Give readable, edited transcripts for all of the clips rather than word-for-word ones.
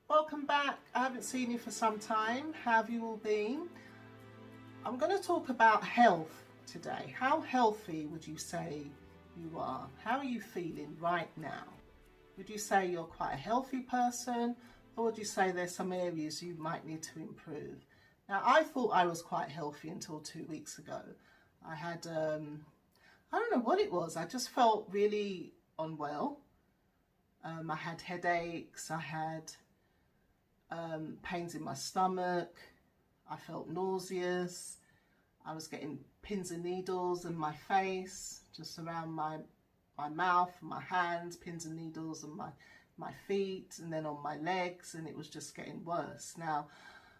Welcome back. I haven't seen you for some time. How have you all been? I'm going to talk about health today. How healthy would you say you are? How are you feeling right now? Would you say you're quite a healthy person, or would you say there's some areas you might need to improve? Now, I thought I was quite healthy until 2 weeks ago. I had, I don't know what it was. I just felt really unwell. I had headaches. I had pains in my stomach. I felt nauseous. I was getting pins and needles in my face, just around my mouth, my hands, pins and needles on my feet, and then on my legs, and it was just getting worse. Now,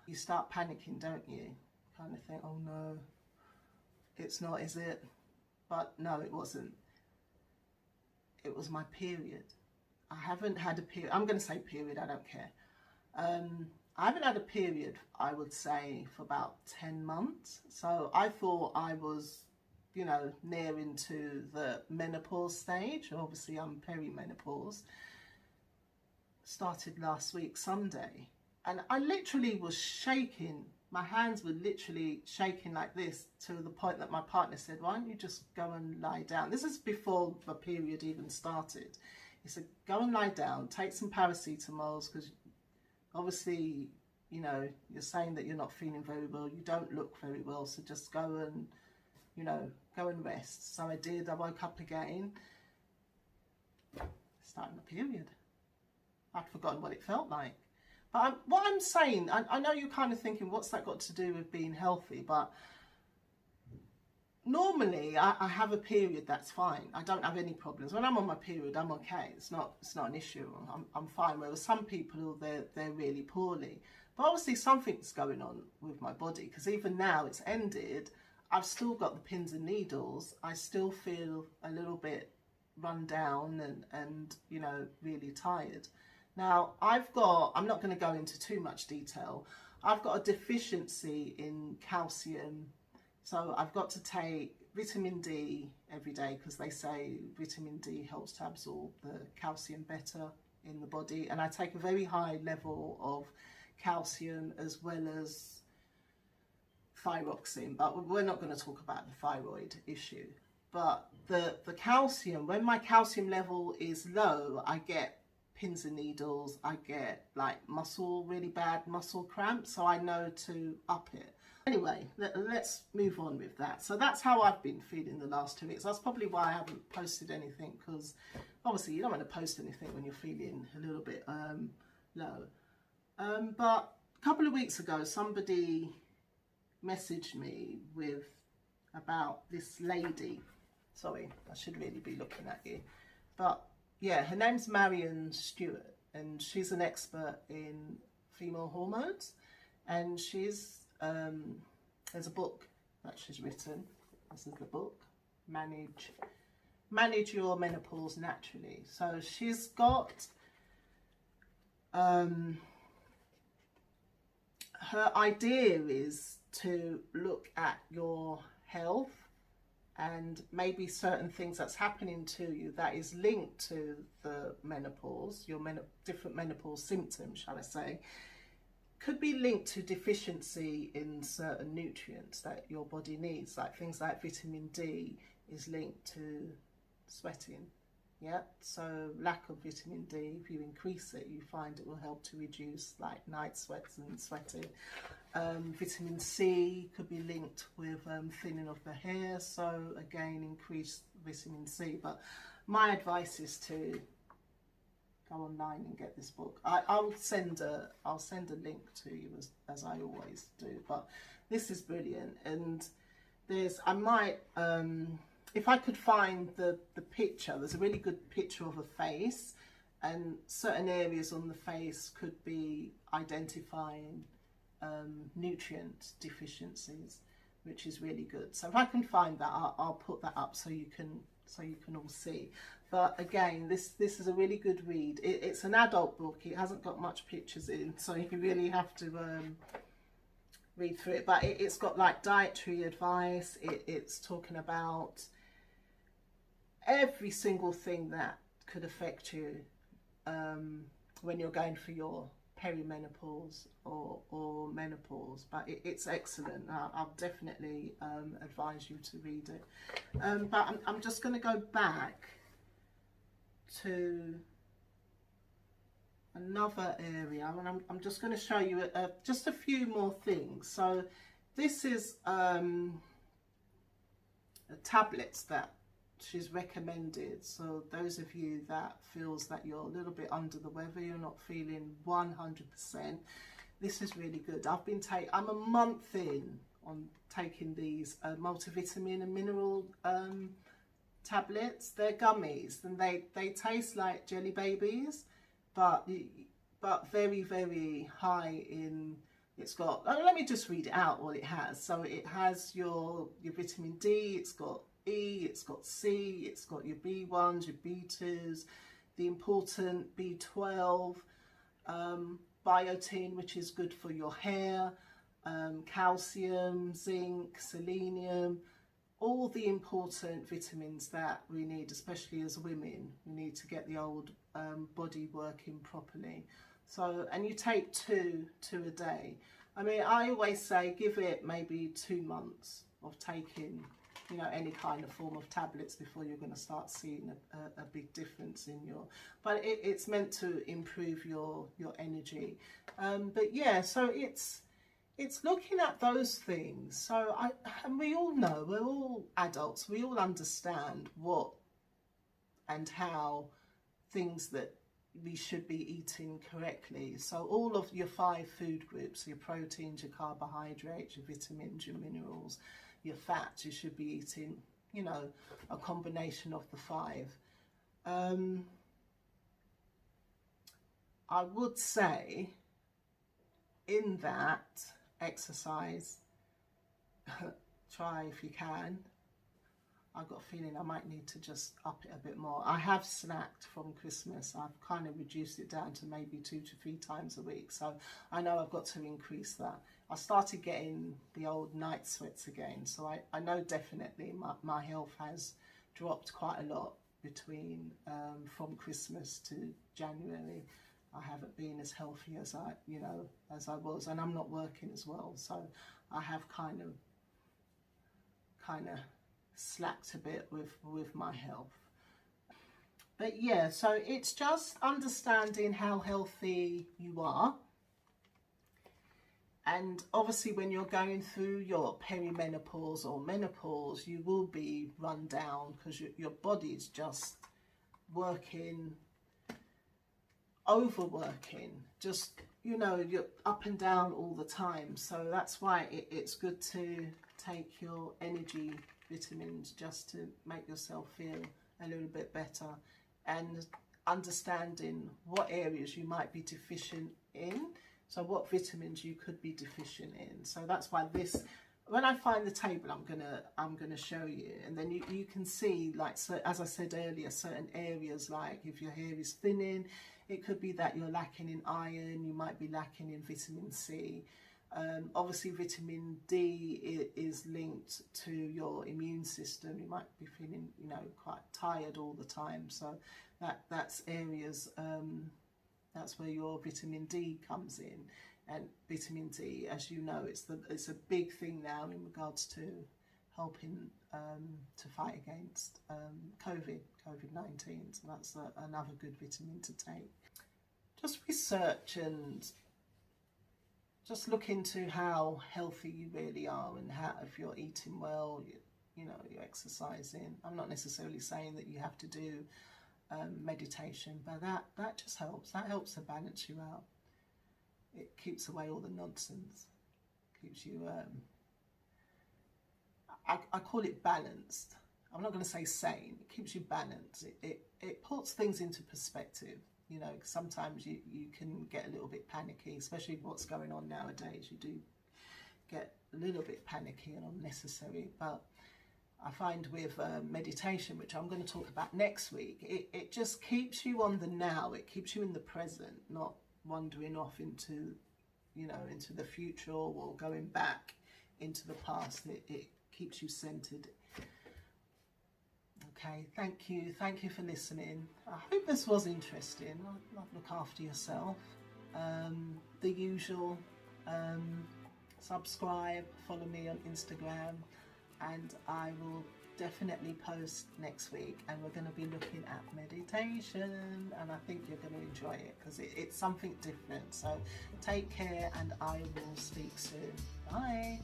you start panicking, don't you? Kind of think, oh no, it's not, is it? But no, it wasn't. It was my period. I haven't had a period. I'm going to say period, I don't care. I haven't had a period, I would say, for about 10 months. So I thought I was, you know, near into the menopause stage. Obviously, I'm perimenopause. Started last week, Sunday. And I literally was shaking. My hands were literally shaking like this, to the point that my partner said, why don't you just go and lie down? This is before the period even started. He said, go and lie down, take some paracetamols, because obviously, you know, you're saying that you're not feeling very well. You don't look very well. So just go and, you know, go and rest. So I did. I woke up again, starting the period. I'd forgotten what it felt like. But what I'm saying, I know you're kind of thinking, what's that got to do with being healthy? But normally I have a period, that's fine. I don't have any problems. When I'm on my period, I'm okay. It's not an issue. I'm fine. Whereas some people, they're really poorly. But obviously something's going on with my body, because even now it's ended, I've still got the pins and needles. I still feel a little bit run down and you know, really tired. Now I'm not going to go into too much detail. I've got a deficiency in calcium. So I've got to take vitamin D every day, because they say vitamin D helps to absorb the calcium better in the body. And I take a very high level of calcium, as well as thyroxine. But we're not going to talk about the thyroid issue. But the calcium, when my calcium level is low, I get pins and needles. I get like really bad muscle cramps. So I know to up it. Anyway, let's move on with that. So that's how I've been feeling the last 2 weeks. That's probably why I haven't posted anything, because obviously you don't want to post anything when you're feeling a little bit low. But a couple of weeks ago, somebody messaged me about this lady. Sorry, I should really be looking at you. But yeah, her name's Maryon Stewart, and she's an expert in female hormones, and she's there's a book that she's written. This is the book, Manage Your Menopause Naturally. So she's got her idea is to look at your health and maybe certain things that's happening to you that is linked to the menopause, your different menopause symptoms, shall I say, could be linked to deficiency in certain nutrients that your body needs, like things like vitamin D is linked to sweating. Yeah, so lack of vitamin D, if you increase it, you find it will help to reduce like night sweats and sweating. Vitamin C could be linked with thinning of the hair, so again, increase vitamin C. But my advice is to go online and get this book. I'll send a link to you as I always do. But this is brilliant, and I might if I could find the picture. There's a really good picture of a face, and certain areas on the face could be identifying nutrient deficiencies, which is really good. So if I can find that, I'll put that up so you can all see. But again, this is a really good read. It's an adult book. It hasn't got much pictures in, so you really have to read through it. But it's got like dietary advice. It's talking about every single thing that could affect you when you're going for your perimenopause or menopause, but it's excellent. I'll definitely advise you to read it. But I'm just going to go back to another area, and I'm just going to show you just a few more things. So this is tablets that she's recommended. So those of you that feels that you're a little bit under the weather, you're not feeling 100%, this is really good. I'm a month in on taking these multivitamin and mineral tablets. They're gummies, and they taste like jelly babies, but very, very high in, it's got, let me just read it out what it has. So it has your vitamin D, it's got E, it's got C, it's got your B1s, your B2s, the important B12, biotin, which is good for your hair, calcium, zinc, selenium, all the important vitamins that we need, especially as women. We need to get the old body working properly. So, and you take two a day. I mean, I always say give it maybe 2 months of taking, you know, any kind of form of tablets before you're going to start seeing a big difference in your, but it's meant to improve your energy. But yeah, so it's looking at those things. So and we all know, we're all adults, we all understand what and how things that we should be eating correctly. So all of your 5 food groups, your proteins, your carbohydrates, your vitamins, your minerals, your fats, you should be eating, you know, a combination of the 5. I would say in that, exercise, try if you can. I've got a feeling I might need to just up it a bit more. I have snacked from Christmas. I've kind of reduced it down to maybe 2 to 3 times a week. So I know I've got to increase that. I started getting the old night sweats again. So I know definitely my health has dropped quite a lot between from Christmas to January. I haven't been as healthy as I was, and I'm not working as well. So I have kind of slacked a bit with my health. But yeah, so it's just understanding how healthy you are. And obviously when you're going through your perimenopause or menopause, you will be run down because your body's just working, overworking, just, you know, you're up and down all the time. So that's why it's good to take your energy vitamins just to make yourself feel a little bit better, and understanding what areas you might be deficient in, so what vitamins you could be deficient in. So that's why this, when I find the table, I'm gonna show you, and then you can see, like, so as I said earlier, certain areas, like if your hair is thinning, it could be that you're lacking in iron, you might be lacking in vitamin C. Obviously vitamin D is linked to your immune system. You might be feeling, you know, quite tired all the time, so that's areas, that's where your vitamin D comes in. And vitamin D, as you know, it's a big thing now in regards to helping to fight against COVID-19. So that's another good vitamin to take. Just research and just look into how healthy you really are, and how, if you're eating well, you know, you're exercising. I'm not necessarily saying that you have to do meditation, but that just helps. That helps to balance you out. It keeps away all the nonsense. Keeps you, I call it balanced. I'm not going to say sane. It keeps you balanced. It puts things into perspective. You know, sometimes you can get a little bit panicky, especially with what's going on nowadays. You do get a little bit panicky and unnecessary. But I find with meditation, which I'm going to talk about next week, it just keeps you on the now. It keeps you in the present, not wandering off into, you know, into the future or going back into the past. It keeps you centered. Okay, thank you for listening. I hope this was interesting. Look after yourself. the usual, subscribe, follow me on Instagram, and I will definitely post next week, and we're going to be looking at meditation, and I think you're going to enjoy it because it's something different. So take care, and I will speak soon. Bye.